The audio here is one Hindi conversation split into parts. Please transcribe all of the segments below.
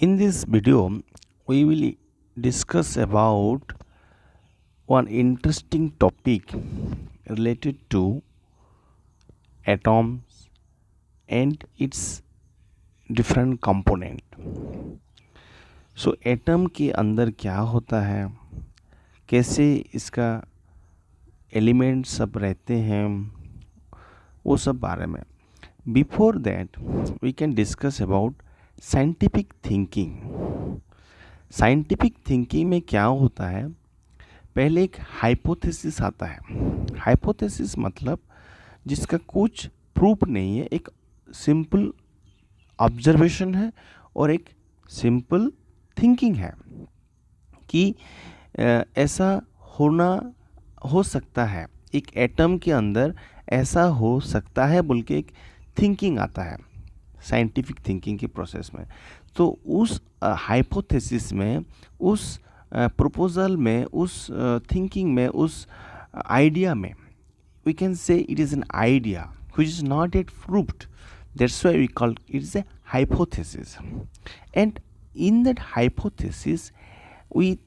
In this video, we will discuss about one interesting topic related to atoms and its different component. Atom के अंदर क्या होता है, कैसे इसका एलिमेंट सब रहते हैं, वो सब बारे में. Before that we can discuss about scientific thinking. Scientific thinking में क्या होता है, पहले एक हाइपोथेसिस आता है. हाइपोथेसिस मतलब जिसका कुछ प्रूफ नहीं है, एक सिंपल ऑब्जर्वेशन है और एक सिंपल थिंकिंग है कि ऐसा होना हो सकता है, एक एटम के अंदर ऐसा हो सकता है बोल के एक थिंकिंग आता है साइंटिफिक थिंकिंग के प्रोसेस में. तो उस हाइपोथेसिस में, उस प्रपोजल में, उस थिंकिंग में, उस आइडिया में, we can say it is an idea which is not yet proved. That's why we call it is a hypothesis. And in that hypothesis, we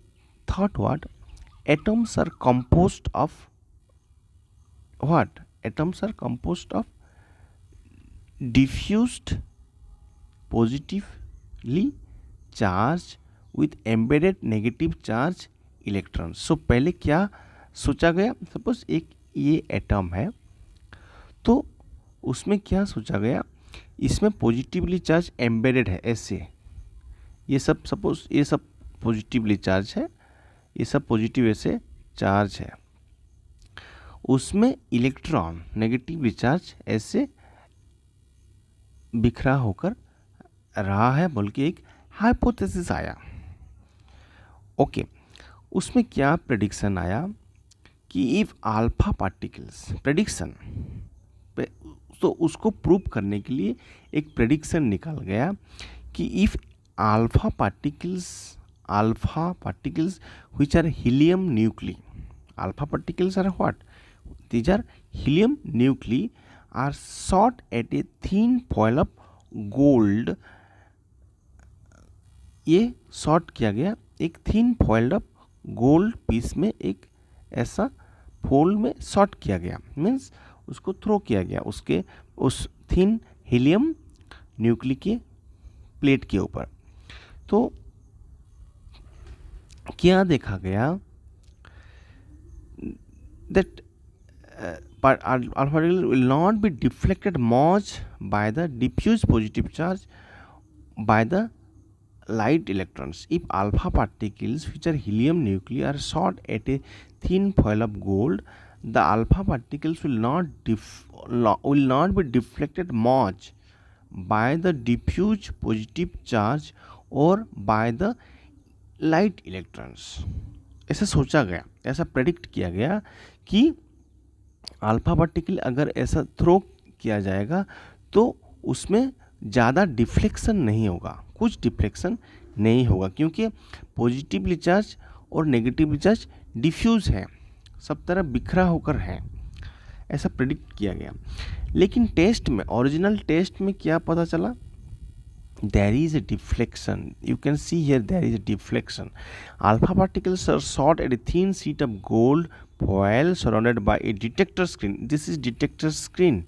thought what? Atoms are composed of what? Atoms are composed of diffused positively charged with embedded negative charge electrons. So पहले क्या सोचा गया, सपोज एक ये एटम है तो उसमें क्या सोचा गया, इसमें पॉजिटिवली चार्ज एम्बेडेड है. ऐसे ये सब सपोज ये सब पॉजिटिवली चार्ज है, ये सब पॉजिटिव ऐसे चार्ज है, उसमें इलेक्ट्रॉन नेगेटिवली चार्ज ऐसे बिखरा होकर रहा है बोल के एक हाइपोथेसिस आया. ओके, उसमें क्या प्रेडिक्शन आया कि इफ अल्फा पार्टिकल्स, प्रेडिक्शन, तो उसको प्रूव करने के लिए एक प्रेडिक्शन निकल गया कि if alpha particles which are helium nuclei, alpha particles are what, these are helium nuclei are shot at a thin foil of gold. ये शॉट किया गया एक thin foiled of gold piece में, एक ऐसा फोल्ड में शॉट किया गया, मीन्स उसको थ्रो किया गया उसके उस थिन हीलियम न्यूक्ली के प्लेट के ऊपर. तो क्या देखा गया, that alpha particle will not be deflected much by the diffuse positive charge by the light electrons. If alpha particles which are helium nuclei are shot at a thin foil of gold, the alpha particles will not be deflected much by the diffuse positive charge or by the light electrons. ऐसा सोचा गया, ऐसा प्रेडिक्ट किया गया कि अल्फा पार्टिकल अगर ऐसा थ्रो किया जाएगा तो उसमें ज़्यादा डिफ्लेक्शन नहीं होगा, कुछ डिफ्लेक्शन नहीं होगा, क्योंकि पॉजिटिवली चार्ज और नेगेटिवली चार्ज डिफ्यूज़ है, सब तरह बिखरा होकर है. ऐसा प्रेडिक्ट किया गया. लेकिन टेस्ट में, ओरिजिनल टेस्ट में क्या पता चला, there is a deflection. You can see here there is a deflection. Alpha particles are shot at a thin sheet of gold foil surrounded by a detector screen. This is detector screen,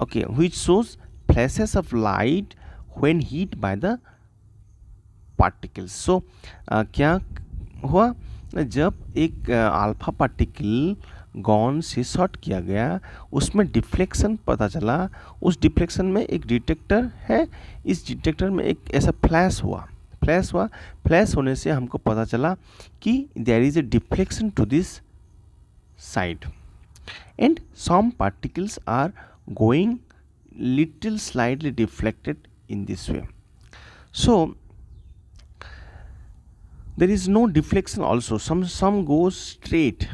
okay, which shows flashes of light when hit by the particles. So क्या हुआ, जब एक अल्फा पार्टिकल गॉन से शॉट किया गया, उसमें डिफ्लेक्शन पता चला. उस डिफ्लेक्शन में एक डिटेक्टर है, इस डिटेक्टर में एक ऐसा फ्लैश होने से हमको पता चला कि there is a deflection to this side and some particles are going little slightly deflected in this way. So there is no deflection also, some goes straight,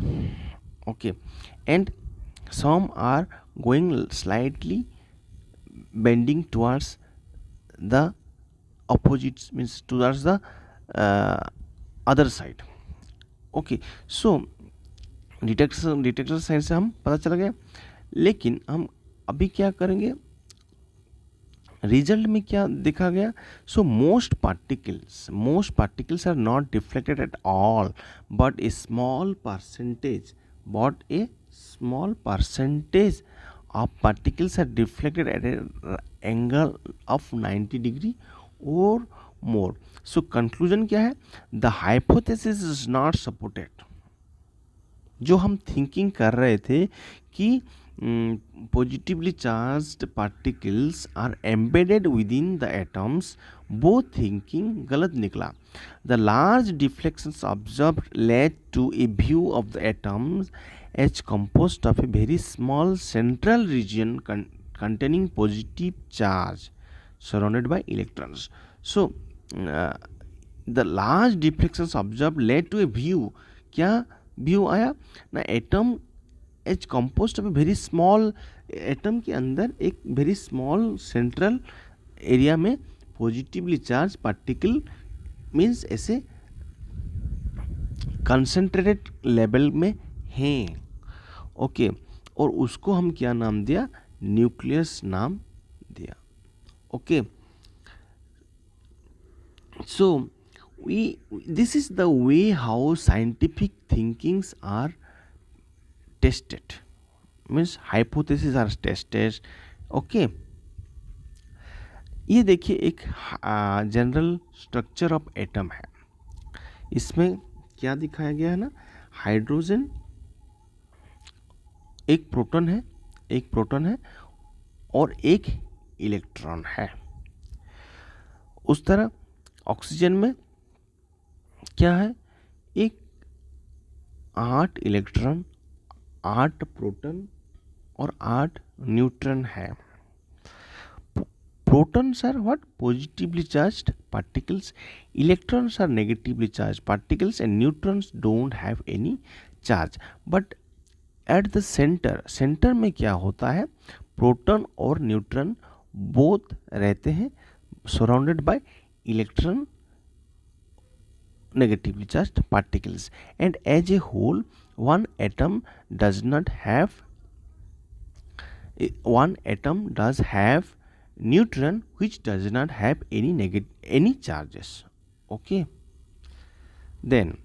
okay, and some are going slightly bending towards the opposite, means towards the other side. okay, so detector side से हम पता चल गया. लेकिन हम अभी क्या करेंगे, रिजल्ट में क्या देखा गया? So most particles are not deflected at all, but a small percentage of particles are deflected at a angle of 90 degree और मोर. सो कंक्लूजन क्या है? The hypothesis is not supported. जो हम थिंकिंग कर रहे थे कि positively charged particles are embedded within the atoms, वो thinking गलत निकला. The large deflections observed led to a view of the atoms as composed of a very small central region containing positive charge surrounded by electrons. So the large deflections observed led to a view. क्या व्यू आया ना? Atom as composed of a very small, atom के अंदर एक वेरी स्मॉल सेंट्रल एरिया में पॉजिटिवली चार्ज पार्टिकल मीन्स ऐसे कंसंट्रेटेड लेवल में हैं. ओके, और उसको हम क्या नाम दिया? न्यूक्लियस नाम दिया. Okay, so this is the way how scientific thinkings are tested, means hypotheses are tested. Okay, ये देखिए एक जनरल स्ट्रक्चर ऑफ एटम है. इसमें क्या दिखाया गया है ना? हाइड्रोजन एक प्रोटॉन है और एक इलेक्ट्रॉन है. उस तरह ऑक्सीजन में क्या है? एक 8 इलेक्ट्रॉन, 8 प्रोटॉन और 8 न्यूट्रॉन है. Protons are what? Positively charged particles. Electrons are negatively charged particles, and neutrons don't have any charge. But at the center में क्या होता है? प्रोटॉन और न्यूट्रॉन बोथ रहते हैं surrounded by electron negatively charged particles, and as a whole one atom does have neutron which does not have any charges. Okay, then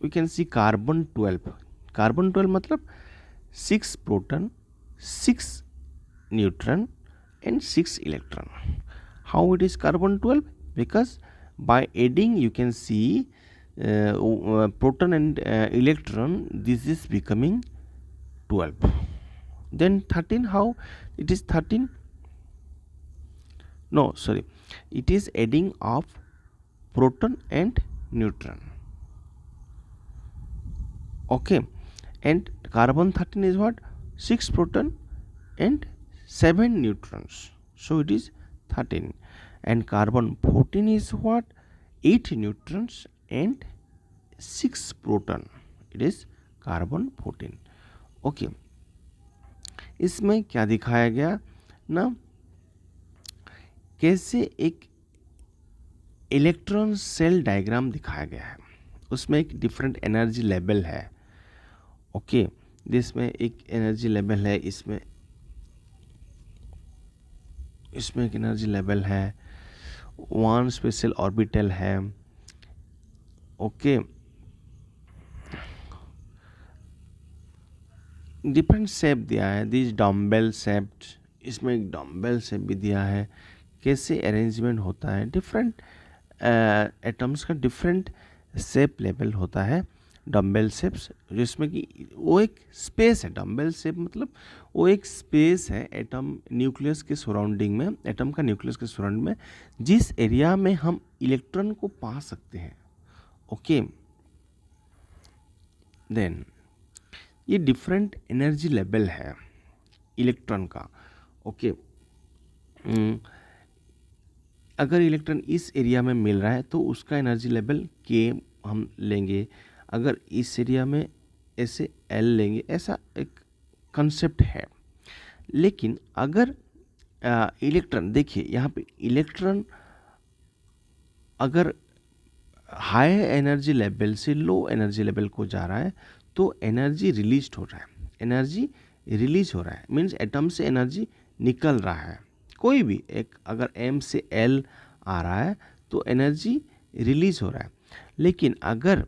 we can see carbon 12 मतलब 6 proton, 6 neutron and 6 electron. How it is carbon 12? Because by adding you can see proton and electron, this is becoming 12. Then 13, how it is 13? No, sorry, it is adding of proton and neutron. Okay, and carbon 13 is what? 6 proton and 7 neutrons, so it is 13. And carbon 14 is what? 8 neutrons and 6 proton, it is carbon 14. Okay, इसमें क्या दिखाया गया ना? कैसे एक इलेक्ट्रॉन सेल डायग्राम दिखाया गया है. उसमें एक डिफरेंट एनर्जी लेवल है. ओके, जिसमें एक एनर्जी लेवल है, इसमें एक एनर्जी लेवल है, 1 स्पेशल ऑर्बिटल है. ओके, डिफरेंट शेप दिया है, दिस डम्बेल शेप्ड, इसमें एक डम्बेल शेप भी दिया है. कैसे अरेंजमेंट होता है? डिफरेंट एटम्स का डिफरेंट शेप लेवल होता है, डम्बेल शेप्स, जिसमें कि वो एक स्पेस है. डम्बेल शेप मतलब वो एक स्पेस है एटम न्यूक्लियस के सराउंडिंग में, एटम का न्यूक्लियस के सराउंडिंग में, जिस एरिया में हम इलेक्ट्रॉन को पा सकते हैं. ओके, देन ये डिफरेंट एनर्जी लेवल है इलेक्ट्रॉन का. ओके, अगर इलेक्ट्रॉन इस एरिया में मिल रहा है तो उसका एनर्जी लेवल के हम लेंगे. अगर इस एरिया में ऐसे एल लेंगे, ऐसा एक कंसेप्ट है. लेकिन अगर इलेक्ट्रॉन, देखिए यहाँ पे इलेक्ट्रॉन अगर हाई एनर्जी लेवल से लो एनर्जी लेवल को जा रहा है तो एनर्जी रिलीज हो रहा है, मीन्स एटम से एनर्जी निकल रहा है. कोई भी एक अगर M से L आ रहा है तो एनर्जी रिलीज हो रहा है, लेकिन अगर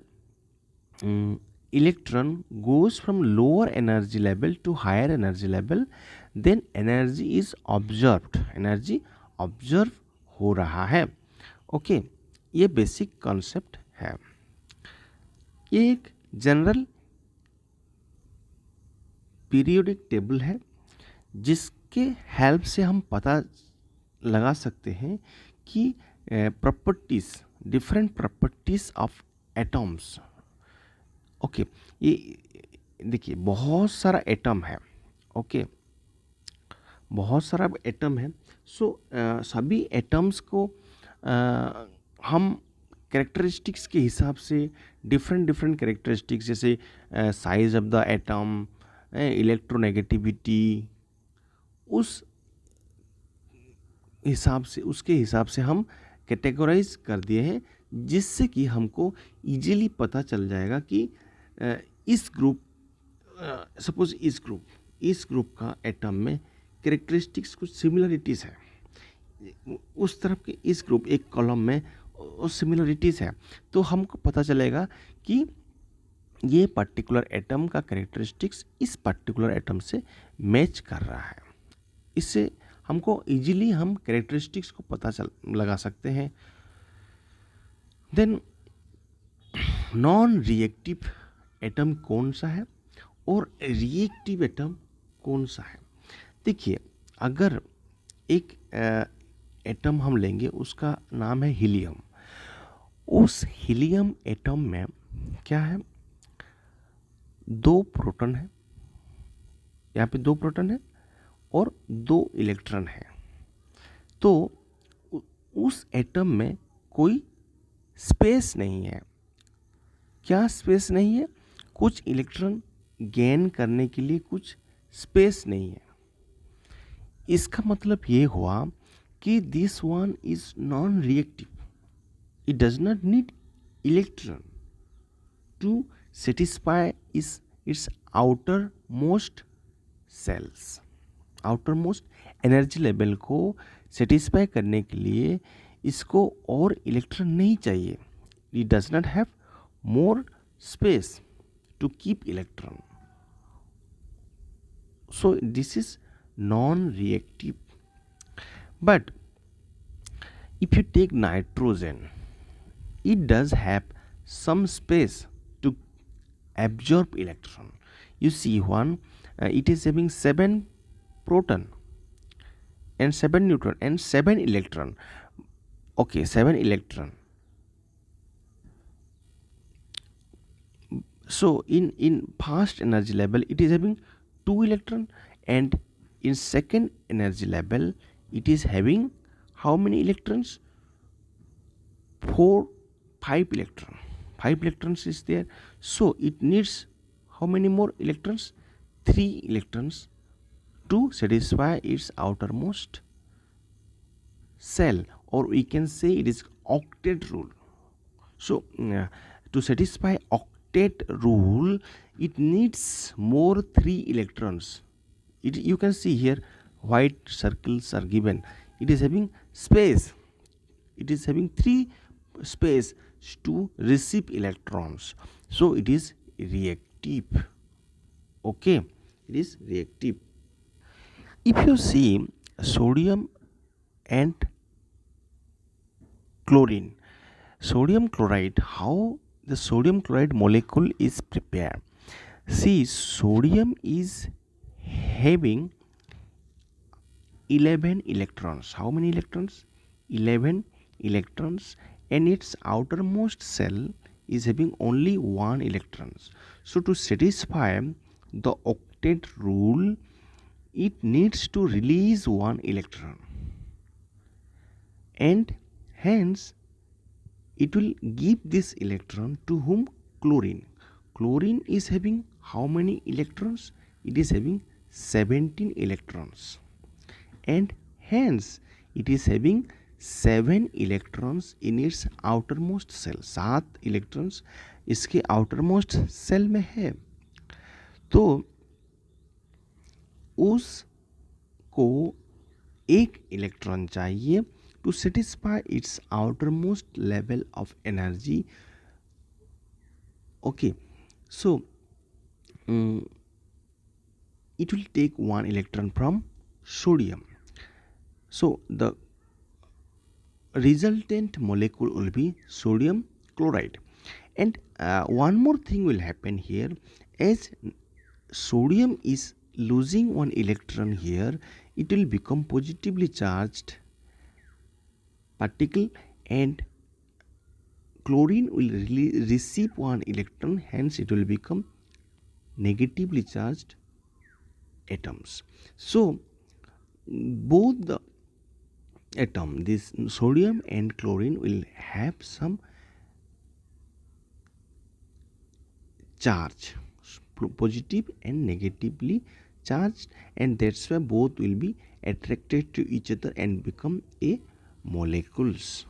electron goes from lower energy level to higher energy level, then energy is observed, energy observe हो रहा है। ओके, ये बेसिक कॉन्सेप्ट है। ये एक जनरल पीरियोडिक टेबल है जिसके हेल्प से हम पता लगा सकते हैं कि properties, different properties of atoms. Okay, ये देखिए बहुत सारा एटम है। ओके, बहुत सारा एटम है। सो सभी एटम्स को हम कैरेक्टरिस्टिक्स के हिसाब से डिफरेंट डिफरेंट कैरेक्टरिस्टिक्स, जैसे size of the atom, electronegativity, उस हिसाब से, उसके हिसाब से हम कैटेगराइज कर दिए हैं, जिससे कि हमको इजीली पता चल जाएगा कि इस ग्रुप, सपोज इस ग्रुप का एटम में कैरेक्टरिस्टिक्स कुछ सिमिलरिटीज़ है, उस तरफ के इस ग्रुप एक कॉलम में सिमिलरिटीज़ है, तो हमको पता चलेगा कि ये पर्टिकुलर एटम का कैरेक्टरिस्टिक्स इस पर्टिकुलर एटम से मैच कर रहा है। इससे हमको इजीली हम कैरेक्टरिस्टिक्स को पता लगा सकते हैं। देन नॉन रिएक्टिव एटम कौन सा है और रिएक्टिव एटम कौन सा है? देखिए, अगर एक एटम हम लेंगे, उसका नाम है हीलियम। उस हीलियम एटम में क्या है? 2 प्रोटॉन है, यहाँ पे 2 प्रोटॉन है और 2 इलेक्ट्रॉन है। तो उस एटम में कोई स्पेस नहीं है। क्या स्पेस नहीं है? कुछ इलेक्ट्रॉन गेन करने के लिए कुछ स्पेस नहीं है। इसका मतलब ये हुआ कि this one is non reactive, it does not need electron to satisfy its outermost shells. Outermost energy level को सेटिस्फाई करने के लिए इसको और इलेक्ट्रॉन नहीं चाहिए। It does not have more space to keep electron, so this is non reactive. But if you take nitrogen, it does have some space to absorb electron. You see one, it is having 7 proton and 7 neutron and 7 electron. Okay, 7 electron. So in first energy level it is having 2 electron, and in second energy level it is having how many electrons? 5 electron. 5 electrons is there. So it needs how many more electrons? 3 electrons to satisfy its outermost cell, or we can say it is octet rule. So to satisfy octet rule, it needs more 3 electrons. You can see here white circles are given. It is having space. It is having 3 space to receive electrons, so it is reactive. Okay, it is reactive. If you see sodium and chlorine, sodium chloride, how the sodium chloride molecule is prepared. See, sodium is having 11 electrons. How many electrons? 11 electrons, and its outermost cell is having only 1 electrons. So to satisfy the octet rule, it needs to release 1 electron, and hence it will give this electron to whom? Chlorine. Chlorine is having how many electrons? It is having 17 electrons, and hence it is having 7 electrons in its outermost cell. 7 electrons इसके outermost cell में है। तो उसको एक इलेक्ट्रॉन चाहिए to satisfy its outermost level of energy. Okay, so it will take one electron from sodium. So the resultant molecule will be sodium chloride. And one more thing will happen here. As sodium is losing one electron here, it will become positively charged particle, and chlorine will receive one electron, hence it will become negatively charged atoms. So both the atom, this sodium and chlorine, will have some charge, positive and negatively charged, and that's why both will be attracted to each other and become a molecules.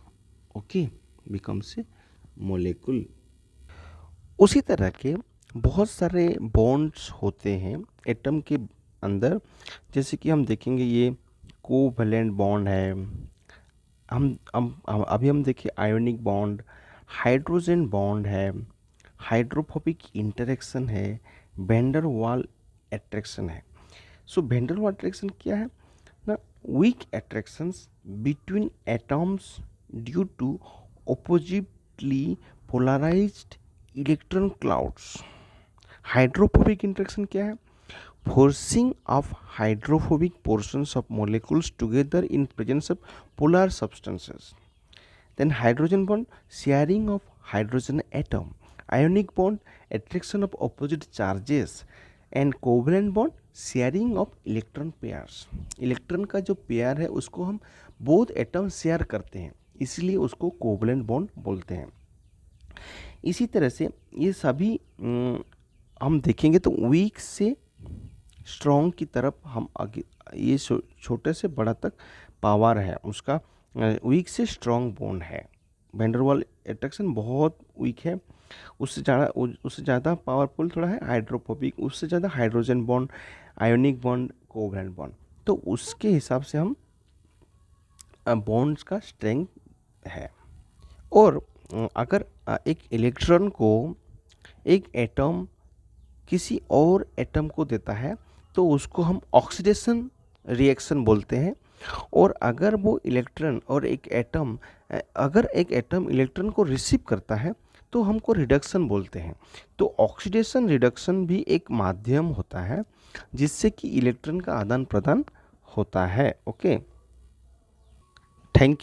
Okay, becomes a molecule. उसी तरह के बहुत सारे बॉन्ड्स होते हैं एटम के अंदर, जैसे कि हम देखेंगे ये कोवैलेंट बॉन्ड है, अभी हम देखिए आयोनिक बॉन्ड, हाइड्रोजन बॉन्ड है, हाइड्रोफोबिक इंटरेक्शन है, वैन वाल अट्रैक्शन है. सो वैन वाल अट्रैक्शन क्या है ना? Weak attractions between atoms due to oppositely polarised electron clouds. Hydrophobic interaction क्या है? Forcing of hydrophobic portions of molecules together in presence of polar substances. Then hydrogen bond, sharing of hydrogen atom. Ionic bond, attraction of opposite charges. And covalent bond, sharing of electron pairs. Electron का जो पेयर है उसको हम बोथ एटम शेयर करते हैं, इसलिए उसको कोवलेंट बॉन्ड बोलते हैं. इसी तरह से ये सभी हम देखेंगे तो वीक से स्ट्रॉन्ग की तरफ हम आगे, ये छोटे से बड़ा तक पावर है उसका, वीक से स्ट्रॉन्ग बॉन्ड है. वैन डर वाल अट्रैक्शन बहुत वीक है, उससे ज़्यादा पावरफुल थोड़ा है हाइड्रोफोबिक, उससे ज़्यादा hydrogen bond, ionic bond, covalent bond. तो उसके हिसाब से हम बॉन्ड्स का स्ट्रेंथ है. और अगर एक इलेक्ट्रॉन को एक एटम किसी और एटम को देता है तो उसको हम ऑक्सीडेशन रिएक्शन बोलते हैं. और अगर वो इलेक्ट्रॉन और एक एटम, अगर एक एटम इलेक्ट्रॉन को रिसीव करता है तो हमको रिडक्शन बोलते हैं. तो ऑक्सीडेशन रिडक्शन भी एक माध्यम होता है जिससे कि इलेक्ट्रॉन का आदान प्रदान होता है. Okay, thank you.